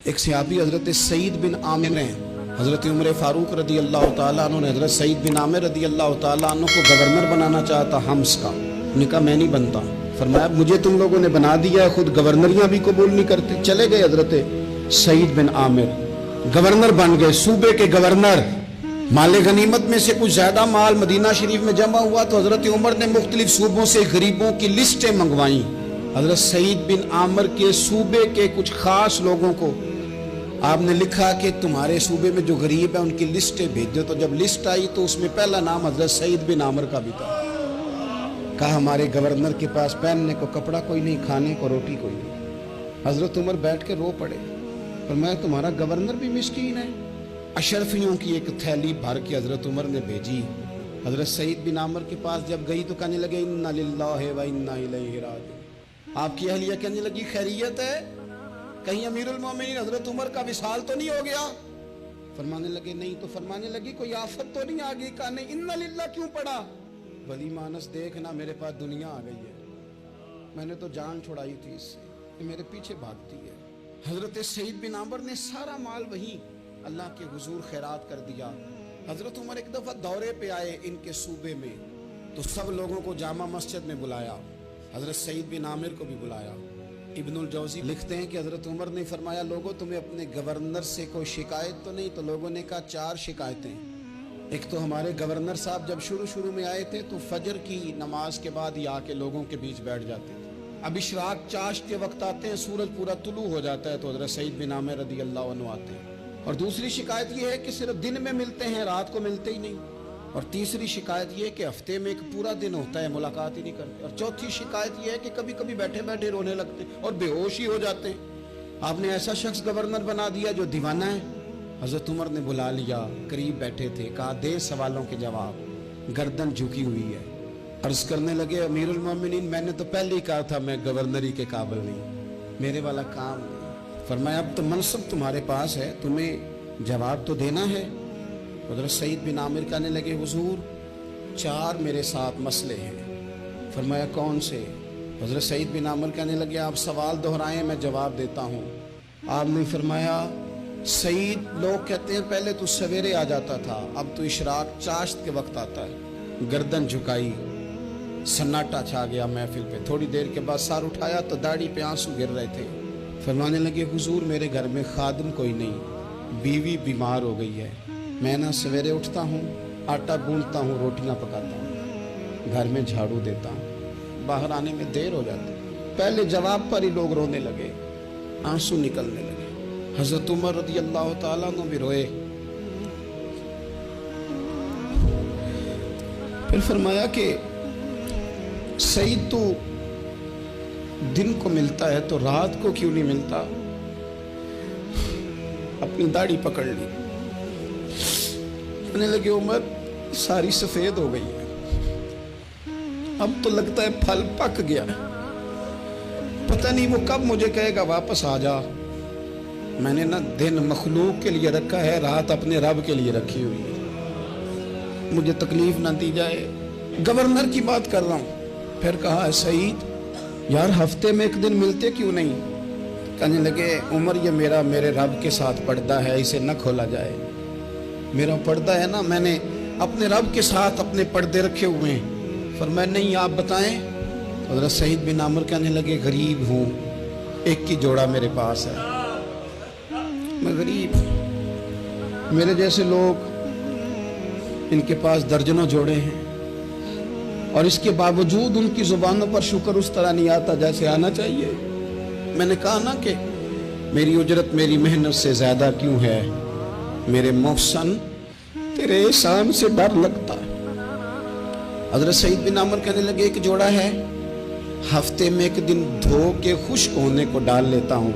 ایک صحابی حضرت سعید بن عامر ہیں، حضرت عمر فاروق رضی اللہ تعالیٰ عنہ نے حضرت سعید بن عامر رضی اللہ تعالیٰ عنہ کو گورنر بنانا چاہتا حمص کا. انہوں نے کہا میں نہیں بنتا. فرمایا مجھے تم لوگوں نے بنا دیا ہے، خود گورنریاں بھی قبول نہیں کرتے. چلے گئے حضرت سعید بن عامر، گورنر بن گئے، صوبے کے گورنر. مال غنیمت میں سے کچھ زیادہ مال مدینہ شریف میں جمع ہوا تو حضرت عمر نے مختلف صوبوں سے غریبوں کی لسٹیں منگوائیں. حضرت سعید بن عامر کے صوبے کے کچھ خاص لوگوں کو آپ نے لکھا کہ تمہارے صوبے میں جو غریب ہیں ان کی لسٹیں بھیجو. تو جب لسٹ آئی تو اس میں پہلا نام حضرت سعید بن عامر کا بھی تھا. کہا ہمارے گورنر کے پاس پہننے کو کپڑا کوئی نہیں، کھانے کو روٹی کوئی نہیں. حضرت عمر بیٹھ کے رو پڑے. فرمایا تمہارا گورنر بھی مسکین ہے. اشرفیوں کی ایک تھیلی بھر کے حضرت عمر نے بھیجی. حضرت سعید بن عامر کے پاس جب گئی تو کہنے لگے انا للہ و انا الیہ راجعون. آپ کی اہلیہ کہنے لگی خیریت ہے؟ کہیں امیر المومنین حضرت عمر کا وصال تو نہیں ہو گیا؟ فرمانے لگے نہیں. تو فرمانے لگی کوئی آفت تو نہیں آ گئی؟ کہا نہیں. انا للہ کیوں پڑا؟ ولی مانس دیکھنا میرے پاس دنیا آ گئی ہے، میں نے تو جان چھڑائی تھی اس سے کہ میرے پیچھے بھاگتی ہے. حضرت سعید بن عامر نے سارا مال وہیں اللہ کے حضور خیرات کر دیا. حضرت عمر ایک دفعہ دورے پہ آئے ان کے صوبے میں تو سب لوگوں کو جامع مسجد میں بلایا، حضرت سعید بن عامر کو بھی بلایا. ابن الجوزی لکھتے ہیں کہ حضرت عمر نے فرمایا لوگوں تمہیں اپنے گورنر سے کوئی شکایت تو نہیں؟ تو لوگوں نے کہا 4 شکایتیں. ایک تو ہمارے گورنر صاحب جب شروع میں آئے تھے تو فجر کی نماز کے بعد ہی آ کے لوگوں کے بیچ بیٹھ جاتے تھے. اب اشراق چاشت کے وقت آتے ہیں، سورج پورا طلوع ہو جاتا ہے تو حضرت سعید بن عامر رضی اللہ عنہ آتے ہیں. اور دوسری شکایت یہ ہے کہ صرف دن میں ملتے ہیں، رات کو ملتے ہی نہیں. اور تیسری شکایت یہ ہے کہ ہفتے میں ایک پورا دن ہوتا ہے ملاقات ہی نہیں کرتے. اور چوتھی شکایت یہ ہے کہ کبھی کبھی بیٹھے بیٹھے رونے لگتے اور بے ہوش ہی ہو جاتے ہیں. آپ نے ایسا شخص گورنر بنا دیا جو دیوانہ ہے. حضرت عمر نے بلا لیا، قریب بیٹھے تھے، کہا دے سوالوں کے جواب. گردن جھکی ہوئی ہے. عرض کرنے لگے امیر المومنین میں نے تو پہلے ہی کہا تھا میں گورنری کے قابل نہیں، میرے والا کام نہیں. فرمایا اب تو منصب تمہارے پاس ہے، تمہیں جواب تو دینا ہے. حضرت سعید بن عامر کہنے لگے حضور 4 میرے ساتھ مسئلے ہیں. فرمایا کون سے؟ حضرت سعید بن عامر کہنے لگے آپ سوال دہرائیں میں جواب دیتا ہوں. آپ نے فرمایا سعید لوگ کہتے ہیں پہلے تو سویرے آ جاتا تھا، اب تو اشراق چاشت کے وقت آتا ہے. گردن جھکائی، سناٹا چھا گیا محفل پہ. تھوڑی دیر کے بعد سر اٹھایا تو داڑھی پہ آنسو گر رہے تھے. فرمانے لگے حضور میرے گھر میں خادم کوئی نہیں، بیوی بیمار ہو گئی ہے. میں نہ سویرے اٹھتا ہوں، آٹا گوندتا ہوں، روٹیاں پکاتا ہوں، گھر میں جھاڑو دیتا ہوں، باہر آنے میں دیر ہو جاتی. پہلے جواب پر ہی لوگ رونے لگے، آنسو نکلنے لگے. حضرت عمر رضی اللہ تعالیٰ عنہ بھی روئے. پھر فرمایا کہ سعید تو دن کو ملتا ہے تو رات کو کیوں نہیں ملتا؟ اپنی داڑھی پکڑ لی. کہنے لگے عمر ساری سفید ہو گئی ہے، اب تو لگتا ہے پھل پک گیا ہے، پتہ نہیں وہ کب مجھے کہے گا واپس آ جا. میں نے نہ دن مخلوق کے لیے رکھا ہے، رات اپنے رب کے لیے رکھی ہوئی ہے، مجھے تکلیف نہ دی جائے. گورنر کی بات کر رہا ہوں. پھر کہا سعید یار ہفتے میں ایک دن ملتے کیوں نہیں؟ کہنے لگے عمر یہ میرے رب کے ساتھ پردہ ہے، اسے نہ کھولا جائے. میرا پردہ ہے نا، میں نے اپنے رب کے ساتھ اپنے پردے رکھے ہوئے ہیں. فرمایا نہیں آپ بتائیں. حضرت سعید بن عامر کہنے لگے غریب ہوں، ایک کی جوڑا میرے پاس ہے، میں غریب ہوں. میرے جیسے لوگ ان کے پاس درجنوں جوڑے ہیں اور اس کے باوجود ان کی زبانوں پر شکر اس طرح نہیں آتا جیسے آنا چاہیے. میں نے کہا نا کہ میری اجرت میری محنت سے زیادہ کیوں ہے؟ میرے محسن تیرے احسان سے ڈر لگتا ہے. حضرت سعید بن عامر کہنے لگے ایک جوڑا ہے، ہفتے میں ایک دن دھو کے خشک ہونے کو ڈال لیتا ہوں،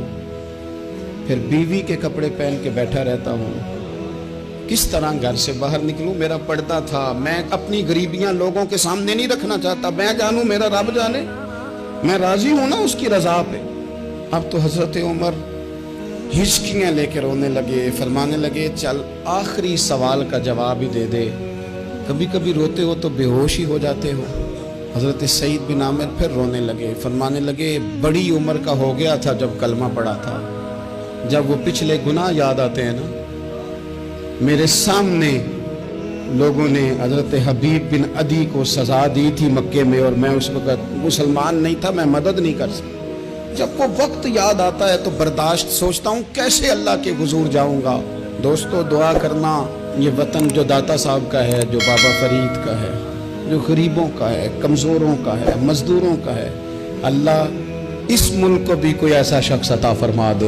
پھر بیوی کے کپڑے پہن کے بیٹھا رہتا ہوں. کس طرح گھر سے باہر نکلوں؟ میرا پردہ تھا. میں اپنی غریبیاں لوگوں کے سامنے نہیں رکھنا چاہتا. میں جانوں میرا رب جانے، میں راضی ہوں نا اس کی رضا پہ. اب تو حضرت عمر ہچکیاں لے کے رونے لگے. فرمانے لگے چل آخری سوال کا جواب ہی دے دے، کبھی کبھی روتے ہو تو بے ہوش ہی ہو جاتے ہو. حضرت سعید بن عامر پھر رونے لگے. فرمانے لگے بڑی عمر کا ہو گیا تھا جب کلمہ پڑھا تھا، جب وہ پچھلے گناہ یاد آتے ہیں نا، میرے سامنے لوگوں نے حضرت حبیب بن عدی کو سزا دی تھی مکے میں، اور میں اس وقت مسلمان نہیں تھا، میں مدد نہیں کر سکتا۔ جب وہ وقت یاد آتا ہے تو برداشت، سوچتا ہوں کیسے اللہ کے حضور جاؤں گا۔ دوستو دعا کرنا، یہ وطن جو داتا صاحب کا ہے، جو بابا فرید کا ہے، جو غریبوں کا ہے، کمزوروں کا ہے، مزدوروں کا ہے، اللہ اس ملک کو بھی کوئی ایسا شخص عطا فرما دے